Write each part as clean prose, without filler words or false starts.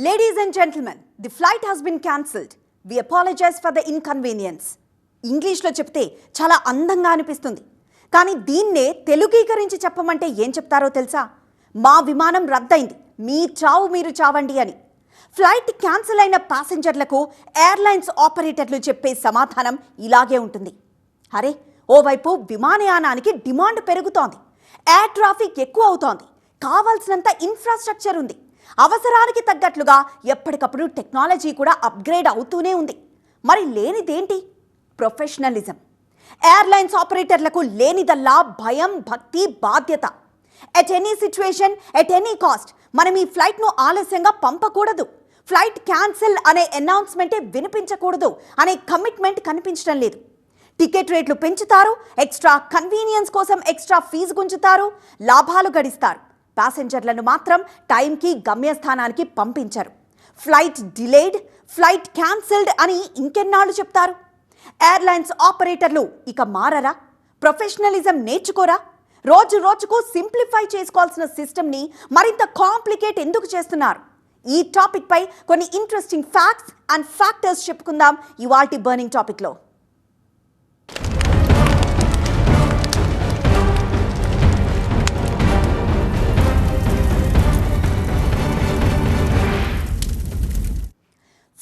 Ladies and gentlemen, the flight has been cancelled. We apologize for the inconvenience. ఇంగ్లీష్లో చెప్తే చాలా అందంగా అనిపిస్తుంది. కానీ దీన్నే తెలుగీకరించి చెప్పమంటే ఏం చెప్తారో తెలుసా? మా విమానం రద్దయింది, మీ చావు మీరు చావండి అని. ఫ్లైట్ క్యాన్సిల్ అయిన ప్యాసింజర్లకు ఎయిర్లైన్స్ ఆపరేటర్లు చెప్పే సమాధానం ఇలాగే ఉంటుంది. అరే, ఓవైపు విమానయానానికి డిమాండ్ పెరుగుతోంది, ఎయిర్ ట్రాఫిక్ ఎక్కువ అవుతోంది, కావాల్సినంత ఇన్ఫ్రాస్ట్రక్చర్ ఉంది, అవసరానికి తగ్గట్లుగా ఎప్పటికప్పుడు టెక్నాలజీ కూడా అప్గ్రేడ్ అవుతూనే ఉంది. మరి లేనిదేంటి? ప్రొఫెషనలిజం. ఎయిర్లైన్స్ ఆపరేటర్లకు లేనిదల్లా భయం, భక్తి, బాధ్యత. At any situation, at any cost మనం ఈ ఫ్లైట్ను ఆలస్యంగా పంపకూడదు, ఫ్లైట్ క్యాన్సిల్ అనే అనౌన్స్మెంటే వినిపించకూడదు అనే కమిట్మెంట్ కనిపించడం లేదు. టికెట్ రేట్లు పెంచుతారు, ఎక్స్ట్రా కన్వీనియన్స్ కోసం ఎక్స్ట్రా ఫీజు గుంజుతారు, లాభాలు గడిస్తారు. ప్యాసింజర్లను మాత్రం టైంకి గమ్యస్థానానికి పంపించరు. ఫ్లైట్ డిలేడ్, ఫ్లైట్ క్యాన్సిల్డ్ అని ఇంకెన్నాళ్ళు చెప్తారు? ఎయిర్లైన్స్ ఆపరేటర్లు ఇక మారరా? ప్రొఫెషనలిజం నేర్చుకోరా? రోజు రోజుకు సింప్లిఫై చేసుకోవాల్సిన సిస్టమ్ని మరింత కాంప్లికేట్ ఎందుకు చేస్తున్నారు? ఈ టాపిక్ పై కొన్ని ఇంట్రెస్టింగ్ ఫ్యాక్ట్స్ అండ్ ఫ్యాక్టర్స్ చెప్పుకుందాం ఇవాల్టి బర్నింగ్ టాపిక్లో.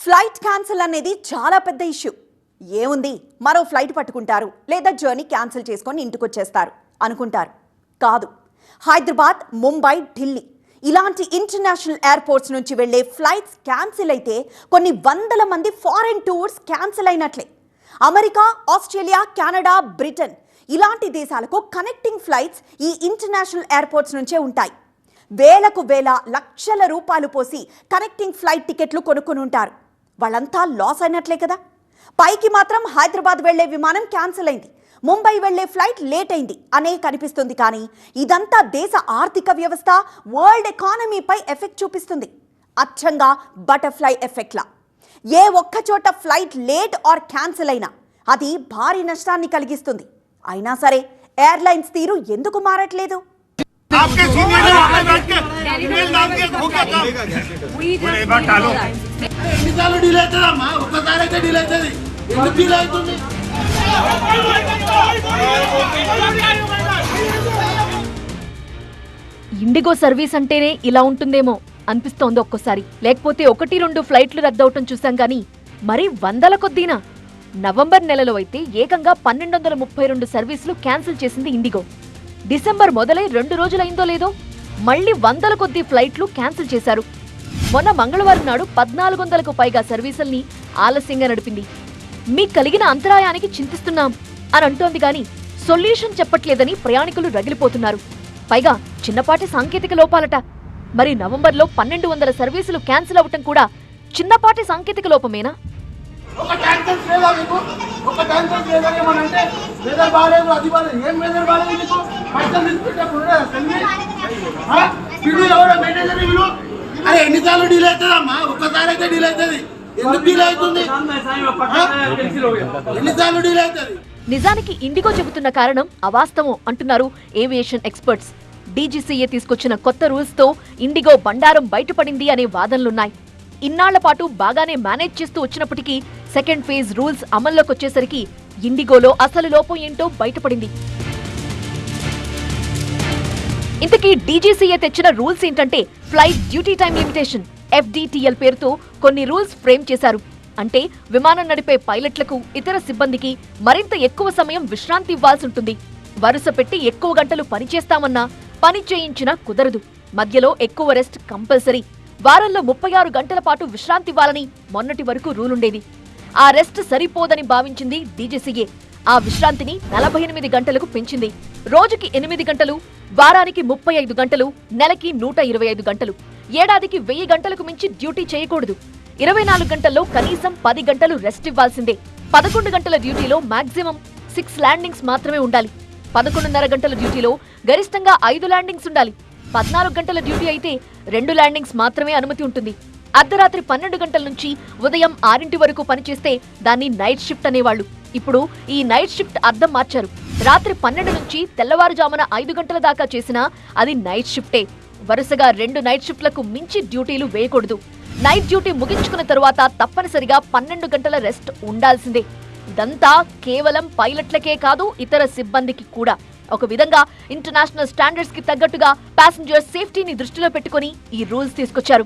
ఫ్లైట్ క్యాన్సిల్ అనేది చాలా పెద్ద ఇష్యూ. ఏముంది, మరో ఫ్లైట్ పట్టుకుంటారు లేదా జర్నీ క్యాన్సిల్ చేసుకొని ఇంటికి వచ్చేస్తారు అనుకుంటారు. కాదు, హైదరాబాద్, ముంబై, ఢిల్లీ ఇలాంటి ఇంటర్నేషనల్ ఎయిర్పోర్ట్స్ నుంచి వెళ్లే ఫ్లైట్స్ క్యాన్సిల్ అయితే కొన్ని వందల మంది ఫారెన్ టూర్స్ క్యాన్సిల్ అయినట్లే. అమెరికా, ఆస్ట్రేలియా, కెనడా, బ్రిటన్ ఇలాంటి దేశాలకు కనెక్టింగ్ ఫ్లైట్స్ ఈ ఇంటర్నేషనల్ ఎయిర్పోర్ట్స్ నుంచే ఉంటాయి. వేలకు వేల, లక్షల రూపాయలు పోసి కనెక్టింగ్ ఫ్లైట్ టికెట్లు కొనుక్కొని ఉంటారు. వాళ్ళంతా లాస్ అయినట్లే కదా. పైకి మాత్రం హైదరాబాద్ వెళ్లే విమానం క్యాన్సిల్ అయింది, ముంబై వెళ్లే ఫ్లైట్ లేట్ అయింది అనే కనిపిస్తుంది. కానీ ఇదంతా దేశ ఆర్థిక వ్యవస్థ, వరల్డ్ ఎకానమీపై ఎఫెక్ట్ చూపిస్తుంది. అచ్చంగా బటర్ఫ్లై ఎఫెక్ట్లా. ఏ ఒక్క చోట ఫ్లైట్ లేట్ ఆర్ క్యాన్సిల్ అయినా అది భారీ నష్టాన్ని కలిగిస్తుంది. అయినా సరే ఎయిర్లైన్స్ తీరు ఎందుకు మారట్లేదు? ఇండిగో సర్వీస్ అంటేనే ఇలా ఉంటుందేమో అనిపిస్తోంది ఒక్కోసారి. లేకపోతే 1-2 ఫ్లైట్లు రద్దవటం చూసాం గానీ మరి వందల కొద్దీనా? నవంబర్ నెలలో అయితే ఏకంగా 1232 సర్వీసులు క్యాన్సిల్ చేసింది ఇండిగో. డిసెంబర్ మొదలై 2 రోజులైందో లేదో మళ్లీ వందల కొద్దీ ఫ్లైట్లు క్యాన్సిల్ చేశారు. మొన్న మంగళవారం నాడు 1400కు పైగా సర్వీసుల్ని ఆలస్యంగా నడిపింది. మీకు కలిగిన అంతరాయానికి చింతిస్తున్నాం అని అంటోంది గాని సొల్యూషన్ చెప్పట్లేదని ప్రయాణికులు రగిలిపోతున్నారు. పైగా చిన్నపాటి సాంకేతిక లోపాలట. మరి నవంబర్లో 1200 సర్వీసులు క్యాన్సిల్ అవ్వటం కూడా చిన్నపాటి సాంకేతిక లోపమేనా? నిజానికి ఇండిగో చెబుతున్న కారణం అవాస్తవం అంటున్నారు ఏవియేషన్ ఎక్స్పర్ట్స్. డీజీసీఏ తీసుకొచ్చిన కొత్త రూల్స్ తో ఇండిగో బండారం బయటపడింది అనే వాదనలున్నాయి. ఇన్నాళ్ల పాటు బాగానే మేనేజ్ చేస్తూ వచ్చినప్పటికీ సెకండ్ ఫేజ్ రూల్స్ అమల్లోకి వచ్చేసరికి ఇండిగోలో అసలు లోపం ఏంటో బయటపడింది. ఇంతకీ డీజీసీఏ తెచ్చిన రూల్స్ ఏంటంటే flight duty time limitation FDTL పేరుతో కొన్ని రూల్స్ ఫ్రేమ్ చేశారు. అంటే విమానం నడిపే పైలట్లకు, ఇతర సిబ్బందికి మరింత ఎక్కువ సమయం విశ్రాంతి ఇవ్వాల్సి ఉంటుంది. వరుస పెట్టి ఎక్కువ గంటలు పనిచేస్తామన్నా పని చేయించినా కుదరదు. మధ్యలో ఎక్కువ రెస్ట్ కంపల్సరీ. వారంలో 36 గంటల పాటు విశ్రాంతి ఇవ్వాలని మొన్నటి వరకు రూలుండేది. ఆ రెస్ట్ సరిపోదని భావించింది డీజీసీఏ. ఆ విశ్రాంతిని 48 గంటలకు పెంచింది. రోజుకి 8 గంటలు, వారానికి 35 గంటలు, నెలకి 125 గంటలు, ఏడాదికి 1000 గంటలకు మించి డ్యూటీ చేయకూడదు. 24 గంటల్లో కనీసం 10 గంటలు రెస్ట్ ఇవ్వాల్సిందే. 11 గంటల డ్యూటీలో మాక్సిమం 6 ల్యాండింగ్స్ మాత్రమే ఉండాలి. 11.5 గంటల డ్యూటీలో గరిష్టంగా 5 ల్యాండింగ్స్ ఉండాలి. 14 గంటల డ్యూటీ అయితే 2 ల్యాండింగ్స్ మాత్రమే అనుమతి ఉంటుంది. అర్ధరాత్రి 12 గంటల నుంచి ఉదయం 6 వరకు పనిచేస్తే దాన్ని నైట్ షిఫ్ట్ అనేవాళ్లు. ఇప్పుడు ఈ నైట్ షిఫ్ట్ అర్థం మార్చారు. రాత్రి 12 నుంచి తెల్లవారుజామున 5 గంటల దాకా చేసినా అది నైట్ షిఫ్టే. వరుసగా 2 నైట్ షిఫ్ట్లకు మించి డ్యూటీలు వేయకూడదు. నైట్ డ్యూటీ ముగించుకున్న తరువాత తప్పనిసరిగా 12 గంటల రెస్ట్ ఉండాల్సిందే. ఇదంతా కేవలం పైలట్లకే కాదు, ఇతర సిబ్బందికి కూడా. ఒక విధంగా ఇంటర్నేషనల్ స్టాండర్డ్స్ కి తగ్గట్టుగా ప్యాసింజర్ సేఫ్టీని దృష్టిలో పెట్టుకుని ఈ రూల్స్ తీసుకొచ్చారు.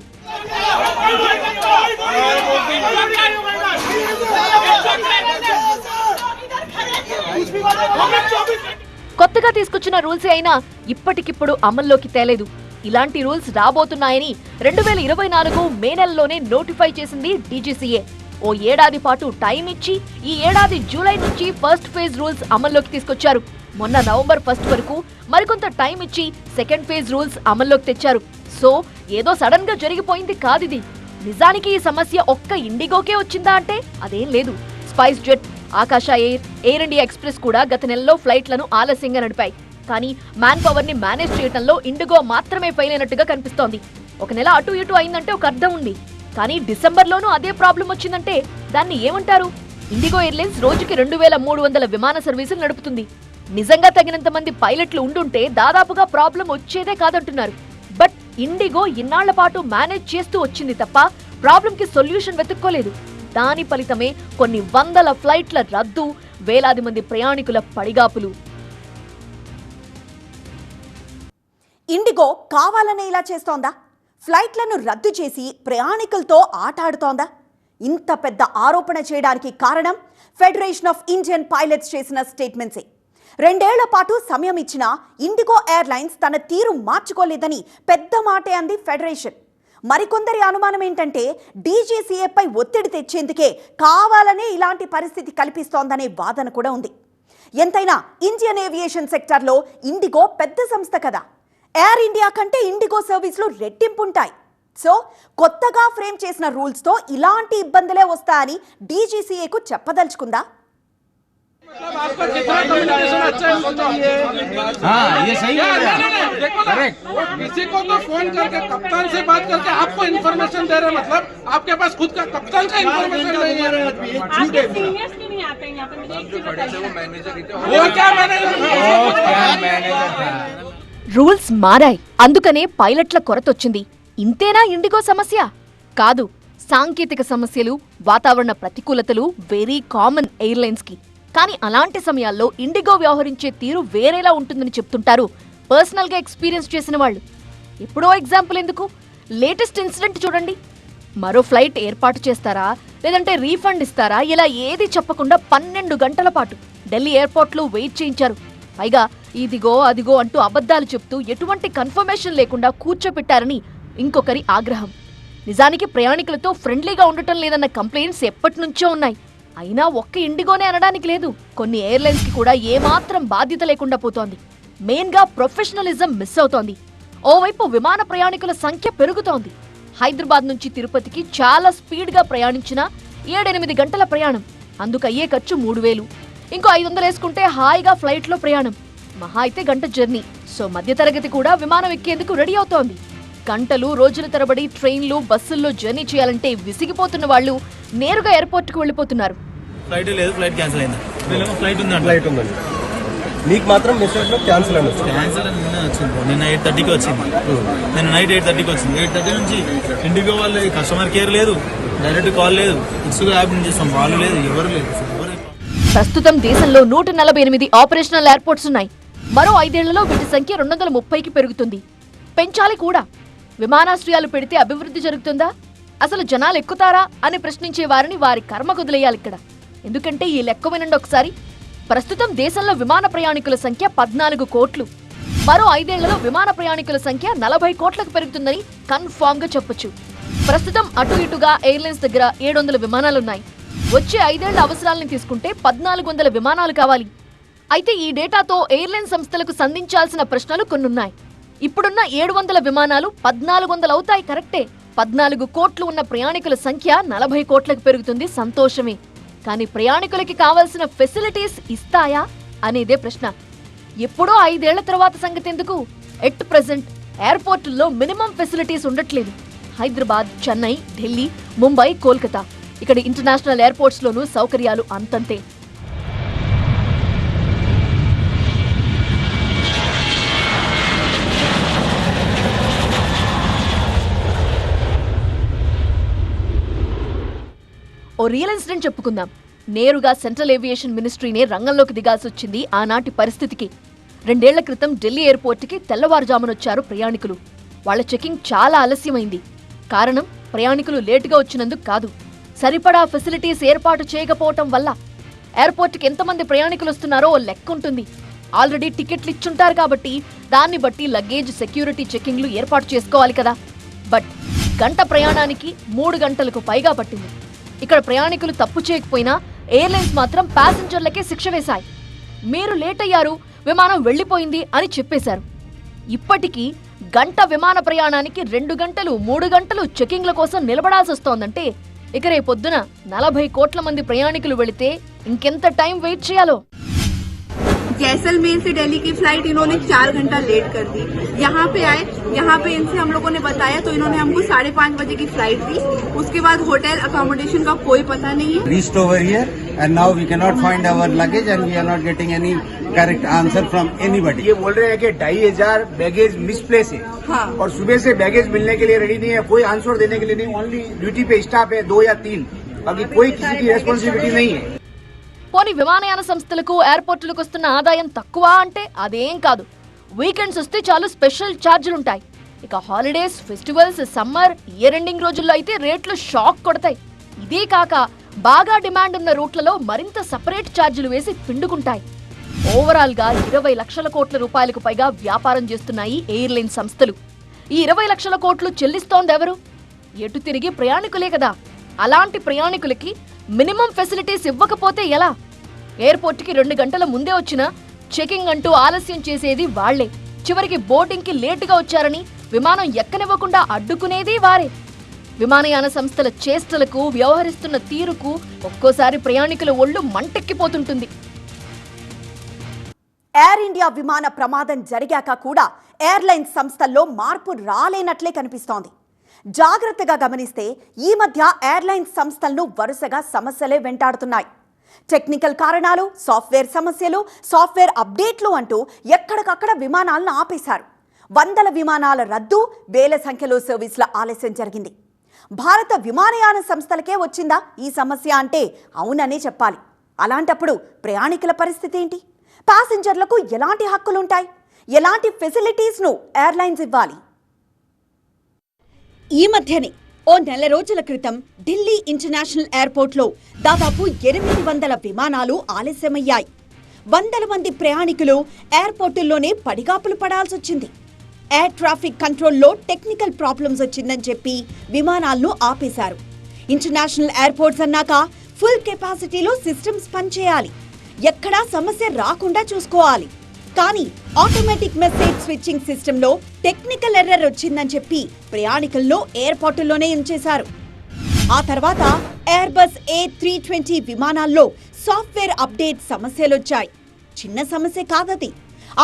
కొత్తగా తీసుకొచ్చిన రూల్సే అయినా ఇప్పటికిప్పుడు అమల్లోకి తేలేదు. ఇలాంటి రూల్స్ రాబోతున్నాయని 2024 మే నెలలోనే నోటిఫై చేసింది డీజీసీఏ. ఓ ఏడాది పాటు టైం ఇచ్చి ఈ ఏడాది జూలై నుంచి ఫస్ట్ ఫేజ్ రూల్స్ అమల్లోకి తీసుకొచ్చారు. మొన్న నవంబర్ 1 వరకు మరికొంత టైం ఇచ్చి సెకండ్ ఫేజ్ రూల్స్ అమల్లోకి తెచ్చారు. సో ఏదో సడన్ గా జరిగిపోయింది కాదిది. నిజానికి ఈ సమస్య ఒక్క ఇండిగోకే వచ్చిందా అంటే అదేం లేదు. స్పైస్ జెట్, ఆకాశ ఎయిర్ ఇండియా ఎక్స్ప్రెస్ కూడా గత నెలలో ఫ్లైట్లను ఆలస్యంగా నడిపాయి. కానీ మ్యాన్ పవర్ ని మేనేజ్ చేయడంలో ఇండిగో మాత్రమే ఫెయిల్ అయినట్టుగా కనిపిస్తోంది. ఒక నెల అటు ఇటు అయిందంటే ఒక అర్థం ఉంది. కానీ డిసెంబర్లోనూ అదే ప్రాబ్లం వచ్చిందంటే దాన్ని ఏమంటారు? ఇండిగో ఎయిర్లైన్స్ రోజుకి 2300 విమాన సర్వీసులు నడుపుతుంది. నిజంగా తగినంత మంది పైలట్లు ఉండుంటే దాదాపుగా ప్రాబ్లం వచ్చేదే కాదంటున్నారు. బట్ ఇండిగో ఇన్నాళ్ల పాటు మేనేజ్ చేస్తూ వచ్చింది తప్ప ప్రాబ్లంకి సొల్యూషన్ వెతుక్కోలేదు. దాని ఫలితమే కొన్ని వందల ఫ్లైట్ల రద్దు, వేలాది మంది ప్రయాణికుల పడిగాపులు. ఇండిగో కావాలనే ఇలా చేస్తోందా? ఫ్లైట్లను రద్దు చేసి ప్రయాణికులతో ఆటాడుతోందా? ఇంత పెద్ద ఆరోపణ చేయడానికి కారణం ఫెడరేషన్ ఆఫ్ ఇండియన్ పైలట్స్ చేసిన స్టేట్మెంట్సే. 2 ఏళ్ల పాటు సమయం ఇచ్చిన ఇండిగో ఎయిర్లైన్స్ తన తీరు మార్చుకోలేదని పెద్ద మాటే అంది ఫెడరేషన్. మరికొందరి అనుమానం ఏంటంటే డీజీసీఏపై ఒత్తిడి తెచ్చేందుకే కావాలనే ఇలాంటి పరిస్థితి కల్పిస్తోందనే వాదన కూడా ఉంది. ఎంతైనా ఇండియన్ ఏవియేషన్ సెక్టార్లో ఇండిగో పెద్ద సంస్థ కదా. ఎయిర్ ఇండియా కంటే ఇండిగో సర్వీసులు రెట్టింపుంటాయి. సో కొత్తగా ఫ్రేమ్ చేసిన రూల్స్తో ఇలాంటి ఇబ్బందులే వస్తాయని డీజీసీఏకు చెప్పదలుచుకుందా? आपका जितना कम्युनिकेशन अच्छा है हाँ ये सही है देखो ना किसी को तो फोन करके कप्तान से बात करके आपको इन्फॉर्मेशन दे रहे मतलब आपके पास खुद का कप्तान का इन्फॉर्मेशन नहीं है। आपके सीनियर्स क्यों नहीं आते हैं यहाँ पे? मुझे एक चीज बताइए। वो क्या मैनेजर రూల్స్ మారాయి, అందుకనే పైలట్ల కొరతొచ్చింది. ఇంతేనా ఇండిగో సమస్య? కాదు. సాంకేతిక సమస్యలు, వాతావరణ ప్రతికూలతలు వెరీ కామన్ ఎయిర్లైన్స్ కి. కానీ అలాంటి సమయాల్లో ఇండిగో వ్యవహరించే తీరు వేరేలా ఉంటుందని చెప్తుంటారు పర్సనల్ గా ఎక్స్పీరియన్స్ చేసిన వాళ్ళు. ఎప్పుడో ఎగ్జాంపుల్ ఎందుకు, లేటెస్ట్ ఇన్సిడెంట్ చూడండి. మరో ఫ్లైట్ ఏర్పాటు చేస్తారా లేదంటే రీఫండ్ ఇస్తారా ఇలా ఏది చెప్పకుండా 12 గంటల పాటు ఢిల్లీ ఎయిర్పోర్ట్లో వెయిట్ చేయించారు. పైగా ఇదిగో అదిగో అంటూ అబద్ధాలు చెప్తూ ఎటువంటి కన్ఫర్మేషన్ లేకుండా కూర్చోపెట్టారని ఇంకొకరి ఆగ్రహం. నిజానికి ప్రయాణికులతో ఫ్రెండ్లీగా ఉండటం లేదన్న కంప్లైంట్స్ ఎప్పటి నుంచో ఉన్నాయి. అయినా ఒక్క ఇండిగోనే అనడానికి లేదు. కొన్ని ఎయిర్లైన్స్ కి కూడా ఏమాత్రం బాధ్యత లేకుండా పోతోంది. మెయిన్ గా ప్రొఫెషనలిజం మిస్ అవుతోంది. ఓవైపు విమాన ప్రయాణికుల సంఖ్య పెరుగుతోంది. హైదరాబాద్ నుంచి తిరుపతికి చాలా స్పీడ్ గా ప్రయాణించిన 7-8 గంటల ప్రయాణం, అందుకయ్యే ఖర్చు 3000. ఇంకో 500 వేసుకుంటే హాయిగా ఫ్లైట్ లో ప్రయాణం, మహా అయితే గంట జర్నీ. సో మధ్యతరగతి కూడా విమానం ఎక్కేందుకు రెడీ అవుతోంది. గంటలు రోజుల తరబడి ట్రైన్లు బస్సుల్లో జర్నీ చేయాలంటే విసిగిపోతున్న వాళ్ళు నేరుగా ఎయిర్పోర్ట్ కు వెళ్ళిపోతున్నారు. ఫ్లైట్ లేదు, ఫ్లైట్ క్యాన్సిల్ అయింది. ఫ్లైట్ ఉందండి. నీకు మాత్రం మెసేజ్ లో క్యాన్సిల్ అని క్యాన్సిల్ అని నిన్న వచ్చింది. నిన్న 8:30కి వచ్చింది. నిన్న నైట్ 8:30కి వచ్చింది. 8:30 నుంచి ఇండిగో వాళ్ళు కస్టమర్ కేర్ లేదు, డైరెక్ట్ కాల్ లేదు, ఇసుగా యాప్ నుంచి చేస్తాం, వాళ్ళు లేదు, ఎవరు లేదు. ప్రస్తుతం దేశంలో 148 ఆపరేషనల్ ఎయిర్పోర్ట్స్ ఉన్నాయి. మరో 5 ఏళ్లలో వీటి సంఖ్య 230కి పెరుగుతుంది. పెంచాలి కూడా. విమానాశ్రయాలు పెడితే అభివృద్ధి జరుగుతుందా? అసలు జనాలు ఎక్కుతారా అని ప్రశ్నించే వారిని వారి కర్మ కుదిలేయాలి ఇక్కడ. ఎందుకంటే ఈ లెక్క వినండి ఒకసారి. ప్రస్తుతం దేశంలో విమాన ప్రయాణికుల సంఖ్య 14 కోట్లు. మరో 5 ఏళ్లలో విమాన ప్రయాణికుల సంఖ్య 40 కోట్లకు పెరుగుతుందని కన్ఫామ్ గా చెప్పొచ్చు. ప్రస్తుతం అటు ఇటుగా ఎయిర్లైన్స్ దగ్గర 700 విమానాలున్నాయి. వచ్చే 5 ఏళ్ల అవసరాలను తీసుకుంటే 1400 విమానాలు కావాలి. అయితే ఈ డేటాతో ఎయిర్లైన్ సంస్థలకు సంధించాల్సిన ప్రశ్నలు కొన్నున్నాయి. ఇప్పుడున్న 700 విమానాలు 1400 అవుతాయి, కరెక్టే. 14 కోట్లు ఉన్న ప్రయాణికుల సంఖ్య 40 కోట్లకు పెరుగుతుంది, సంతోషమే. కానీ ప్రయాణికులకి కావాల్సిన ఫెసిలిటీస్ ఇస్తాయా అనేదే ప్రశ్న. ఎప్పుడో 5 ఏళ్ల తర్వాత సంగతి ఎందుకు? ఎట్ ప్రెజెంట్ ఎయిర్పోర్టుల్లో మినిమం ఫెసిలిటీస్ ఉండట్లేదు. హైదరాబాద్, చెన్నై, ఢిల్లీ, ముంబై, కోల్కతా ఇక్కడ ఇంటర్నేషనల్ ఎయిర్పోర్ట్స్ లోనూ సౌకర్యాలు అంతంతే. ఓ రియల్ ఇన్సిడెంట్ చెప్పుకుందాం. నేరుగా సెంట్రల్ ఏవియేషన్ మినిస్ట్రీనే రంగంలోకి దిగాల్సి వచ్చింది ఆనాటి పరిస్థితికి. 2 ఏళ్ల క్రితం ఢిల్లీ ఎయిర్పోర్ట్కి తెల్లవారుజామునొచ్చారు ప్రయాణికులు. వాళ్ల చెకింగ్ చాలా ఆలస్యమైంది. కారణం ప్రయాణికులు లేటుగా వచ్చినందుకు కాదు, సరిపడా ఫెసిలిటీస్ ఏర్పాటు చేయకపోవటం వల్ల. ఎయిర్పోర్ట్కి ఎంతమంది ప్రయాణికులు వస్తున్నారో ఓ లెక్క ఉంటుంది. ఆల్రెడీ టికెట్లు ఇచ్చుంటారు కాబట్టి దాన్ని బట్టి లగేజ్ సెక్యూరిటీ చెకింగ్లు ఏర్పాటు చేసుకోవాలి కదా. బట్ గంట ప్రయాణానికి 3 గంటలకు పైగా పట్టింది. ఇక్కడ ప్రయాణికులు తప్పు చేయకపోయినా ఎయిర్లైన్స్ మాత్రం ప్యాసింజర్లకే శిక్ష వేశాయి. మీరు లేట్ అయ్యారు, విమానం వెళ్లిపోయింది అని చెప్పేశారు. ఇప్పటికీ గంట విమాన ప్రయాణానికి 2 గంటలు 3 గంటలు చెకింగ్ల కోసం నిలబడాల్సి వస్తోందంటే ఇక రేపొద్దున 40 కోట్ల మంది ప్రయాణికులు వెళితే ఇంకెంత టైం వెయిట్ చేయాలో. जैसलमेर से दिल्ली की फ्लाइट इन्होंने 4 घंटा लेट कर दी. यहाँ पे आए, यहाँ पे इनसे हम लोगों ने बताया तो इन्होंने हमको 5:30 बजे की फ्लाइट दी. उसके बाद होटल अकोमोडेशन का कोई पता नहीं है. Reached over here and now we cannot find our luggage and we are not getting any correct answer from anybody. ये बोल रहे हैं कि 2500 बैगेज मिसप्लेस है. हाँ. और सुबह से बैगेज मिलने के लिए रेडी नहीं है, कोई आंसर देने के लिए नहीं. ओनली ड्यूटी पे स्टाफ है 2 या 3, बाकी कोई किसी की रेस्पॉन्सिबिलिटी नहीं है. పోనీ విమానయాన సంస్థలకు ఎయిర్పోర్టులకు వస్తున్న ఆదాయం తక్కువ అంటే అదేం కాదు. వీకెండ్స్ వస్తే చాలు స్పెషల్ ఛార్జీలుంటాయి. ఇక holidays, festivals, summer, year ending రోజుల్లో అయితే రేట్లు షాక్ కొడతాయి. ఇదే కాక బాగా డిమాండ్ ఉన్న రూట్లలో మరింత సపరేట్ ఛార్జీలు వేసి పిండుకుంటాయి. ఓవరాల్ గా 20 లక్షల కోట్ల రూపాయలకు పైగా వ్యాపారం చేస్తున్నాయి ఎయిర్లైన్ సంస్థలు. ఈ 20 లక్షల కోట్లు చెల్లిస్తోందెవరు? ఎటు తిరిగి ప్రయాణికులే కదా. అలాంటి ప్రయాణికులకి మినిమం ఫెసిలిటీస్ ఇవ్వకపోతే ఎలా? ఎయిర్పోర్ట్కి 2 గంటల ముందే వచ్చినా చెకింగ్ అంటూ ఆలస్యం చేసేది వాళ్లే. చివరికి బోర్డింగ్కి లేటుగా వచ్చారని విమానం ఎక్కనివ్వకుండా అడ్డుకునేది వారే. విమానయాన సంస్థల చేష్టలకు, వ్యవహరిస్తున్న తీరుకు ఒక్కోసారి ప్రయాణికుల ఒళ్ళు మంటెక్కిపోతుంటుంది. ఎయిర్ ఇండియా విమాన ప్రమాదం జరిగాక కూడా ఎయిర్లైన్స్ సంస్థల్లో మార్పు రాలేనట్లే కనిపిస్తోంది. జాగ్రత్తగా గమనిస్తే ఈ మధ్య ఎయిర్లైన్స్ సంస్థలను వరుసగా సమస్యలే వెంటాడుతున్నాయి. టెక్నికల్ కారణాలు, సాఫ్ట్వేర్ సమస్యలు, సాఫ్ట్వేర్ అప్డేట్లు అంటూ ఎక్కడికక్కడ విమానాలను ఆపేశారు. వందల విమానాల రద్దు, వేల సంఖ్యలో సర్వీసుల ఆలస్యం జరిగింది. భారత విమానయాన సంస్థలకే వచ్చిందా ఈ సమస్య అంటే అవుననే చెప్పాలి. అలాంటప్పుడు ప్రయాణికుల పరిస్థితి ఏంటి? ప్యాసింజర్లకు ఎలాంటి హక్కులుంటాయి? ఎలాంటి ఫెసిలిటీస్ను ఎయిర్లైన్స్ ఇవ్వాలి? ఈ మధ్యనే ఓ నెల రోజుల క్రితం ఢిల్లీ ఇంటర్నేషనల్ ఎయిర్పోర్ట్లో దాదాపు 800 విమానాలు ఆలస్యమయ్యాయి. వందల మంది ప్రయాణికులు ఎయిర్పోర్టుల్లోనే పడిగాపులు పడాల్సొచ్చింది. ఎయిర్ ట్రాఫిక్ కంట్రోల్లో టెక్నికల్ ప్రాబ్లమ్స్ వచ్చిందని చెప్పి విమానాలను ఆపేశారు. ఇంటర్నేషనల్ ఎయిర్పోర్ట్స్ అన్నాక ఫుల్ కెపాసిటీలో సిస్టమ్స్ పనిచేయాలి, ఎక్కడా సమస్య రాకుండా చూసుకోవాలి. కానీ ఆటోమేటిక్ మెసేజ్ స్విచ్చింగ్ సిస్టంలో టెక్నికల్ ఎర్రర్ వచ్చిందని చెప్పి ప్రయాణికులను ఎయిర్పోర్టుల్లోనే ఉంచేశారు. ఆ తర్వాత ఎయిర్బస్ A320 విమానాల్లో సాఫ్ట్వేర్ అప్డేట్ సమస్యలొచ్చాయి. చిన్న సమస్య కాదది.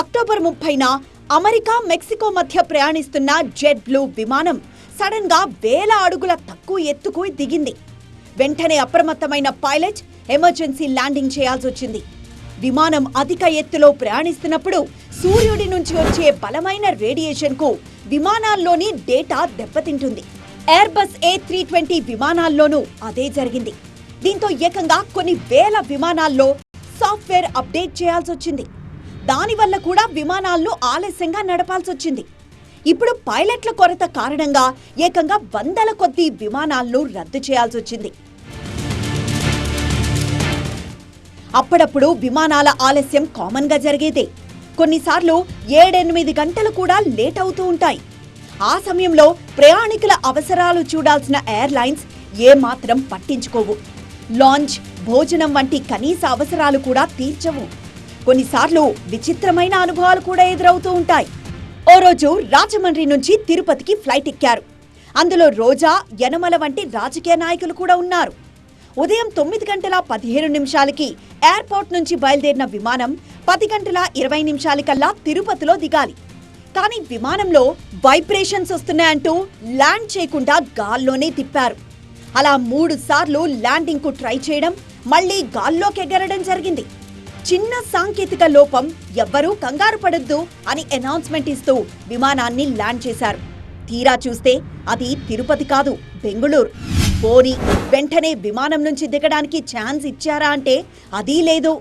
అక్టోబర్ 30న అమెరికా, మెక్సికో మధ్య ప్రయాణిస్తున్న జెట్ బ్లూ విమానం సడన్ గా 1000 అడుగుల తక్కువ ఎత్తుకు దిగింది. వెంటనే అప్రమత్తమైన పైలట్ ఎమర్జెన్సీ ల్యాండింగ్ చేయాల్సొచ్చింది. విమానం అధిక ఎత్తులో ప్రయాణిస్తున్నప్పుడు సూర్యుడి నుంచి వచ్చే బలమైన రేడియేషన్ కు విమానాల్లోని డేటా దెబ్బతింటుంది. ఎయిర్బస్ A320 విమానాల్లోనూ అదే జరిగింది. దీంతో ఏకంగా కొన్ని వేల విమానాల్లో సాఫ్ట్వేర్ అప్డేట్ చేయాల్సొచ్చింది. దానివల్ల కూడా విమానాలను ఆలస్యంగా నడపాల్సొచ్చింది. ఇప్పుడు పైలట్ల కొరత కారణంగా ఏకంగా వందల కొద్దీ విమానాలను రద్దు చేయాల్సొచ్చింది. అప్పుడప్పుడు విమానాల ఆలస్యం కామన్ గా జరిగేదే. కొన్నిసార్లు 7-8 గంటలు కూడా లేట్ అవుతూ ఉంటాయి. ఆ సమయంలో ప్రయాణికుల అవసరాలు చూడాల్సిన ఎయిర్లైన్స్ ఏమాత్రం పట్టించుకోవు. లాంచ్, భోజనం వంటి కనీస అవసరాలు కూడా తీర్చవు. కొన్నిసార్లు విచిత్రమైన అనుభవాలు కూడా ఎదురవుతూ ఉంటాయి. ఓ రోజు రాజమండ్రి నుంచి తిరుపతికి ఫ్లైట్ ఎక్కారు. అందులో రోజా, యనమల వంటి రాజకీయ నాయకులు కూడా ఉన్నారు. ఉదయం 9:15 ఎయిర్పోర్ట్ నుంచి బయలుదేరిన విమానం 10:20 తిరుపతిలో దిగాలి. కానీ విమానంలో వైబ్రేషన్స్ వస్తున్నాయంటూ ల్యాండ్ చేయకుండా గాల్లోనే తిప్పారు. అలా 3 సార్లు ల్యాండింగ్ కు ట్రై చేయడం, మళ్లీ గాల్లోకి ఎగరడం జరిగింది. చిన్న సాంకేతిక లోపం, ఎవ్వరూ కంగారు పడొద్దు అని అనౌన్స్మెంట్ ఇస్తూ విమానాన్ని ల్యాండ్ చేశారు. తీరా చూస్తే అది తిరుపతి కాదు, బెంగుళూరు. పోనీ వెంటనే విమానం నుంచి దిగడానికి ఛాన్స్ ఇచ్చారా అంటే అదీ లేదు.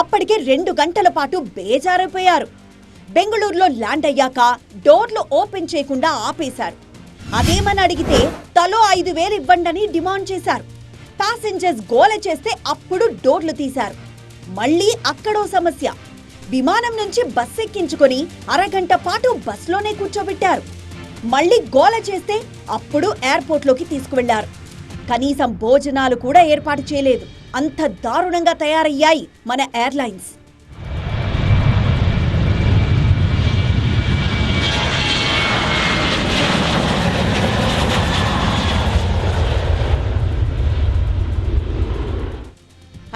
అప్పటికే 2 గంటల పాటు బేజారైపోయారు. బెంగళూరులో ల్యాండ్ అయ్యాక డోర్లు ఓపెన్ చేయకుండా ఆపేశారు. అదేమని అడిగితే తలో 5,000 ఇవ్వండని డిమాండ్ చేశారు. ప్యాసింజర్స్ గోల చేస్తే అప్పుడు డోర్లు తీశారు. మళ్ళీ అక్కడో సమస్య. విమానం నుంచి బస్ ఎక్కించుకొని అరగంట పాటు బస్లోనే కూర్చోబెట్టారు. మళ్ళీ గోల చేస్తే అప్పుడు ఎయిర్పోర్ట్లోకి తీసుకువెళ్లారు. కనీసం భోజనాలు కూడా ఏర్పాటు చేయలేదు. అంత దారుణంగా తయారయ్యాయి మన ఎయిర్లైన్స్.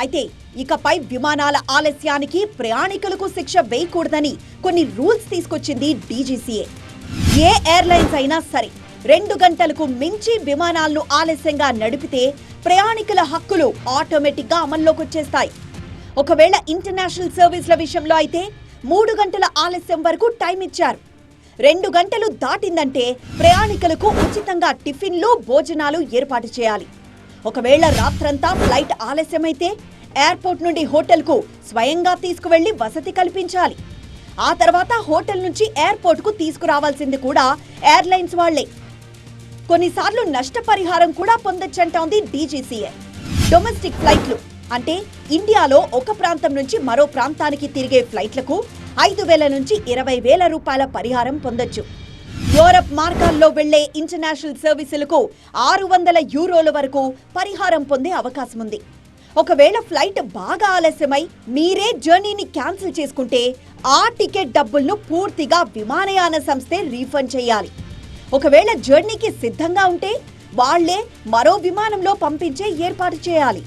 అయితే ఇకపై విమానాల ఆలస్యానికి ప్రయాణికులకు శిక్ష వేయకూడదని కొన్ని రూల్స్ తీసుకొచ్చింది డీజీసీఏ. ఏ ఎయిర్లైన్స్ అయినా సరే 2 గంటలకు మించి విమానాలను ఆలస్యంగా నడిపితే ప్రయాణికుల హక్కులు ఆటోమేటిక్గా అమల్లోకి వచ్చేస్తాయి. ఒకవేళ ఇంటర్నేషనల్ సర్వీసుల విషయంలో అయితే 3 గంటల ఆలస్యం వరకు టైం ఇచ్చారు. 2 గంటలు దాటిందంటే ప్రయాణికులకు ఉచితంగా టిఫిన్లు, భోజనాలు ఏర్పాటు చేయాలి. ఒకవేళ రాత్రంతా ఫ్లైట్ ఆలస్యమైతే ఎయిర్పోర్ట్ నుండి హోటల్కు స్వయంగా తీసుకువెళ్లి వసతి కల్పించాలి. ఆ తర్వాత హోటల్ నుంచి ఎయిర్పోర్ట్కు తీసుకురావాల్సింది కూడా ఎయిర్లైన్స్ వాళ్లే. కొన్నిసార్లు నష్టపరిహారం కూడా పొందొచ్చంటోంది డీజీసీఏ. డొమెస్టిక్ ఫ్లైట్లు అంటే ఇండియాలో ఒక ప్రాంతం నుంచి మరో ప్రాంతానికి తిరిగే ఫ్లైట్లకు 5,000 నుంచి 20,000 రూపాయల పరిహారం పొందొచ్చు. యూరప్ మార్గాల్లో వెళ్లే ఇంటర్నేషనల్ సర్వీసులకు 600 యూరోల వరకు పరిహారం పొందే అవకాశం ఉంది. ఒకవేళ ఫ్లైట్ బాగా ఆలస్యమై మీరే జర్నీని క్యాన్సిల్ చేసుకుంటే ఆ టికెట్ డబ్బులను పూర్తిగా విమానయాన సంస్థే రీఫండ్ చేయాలి. ఒకవేళ జర్నీకి సిద్ధంగా ఉంటే వాళ్లే మరో విమానంలో పంపించే ఏర్పాటు చేయాలి.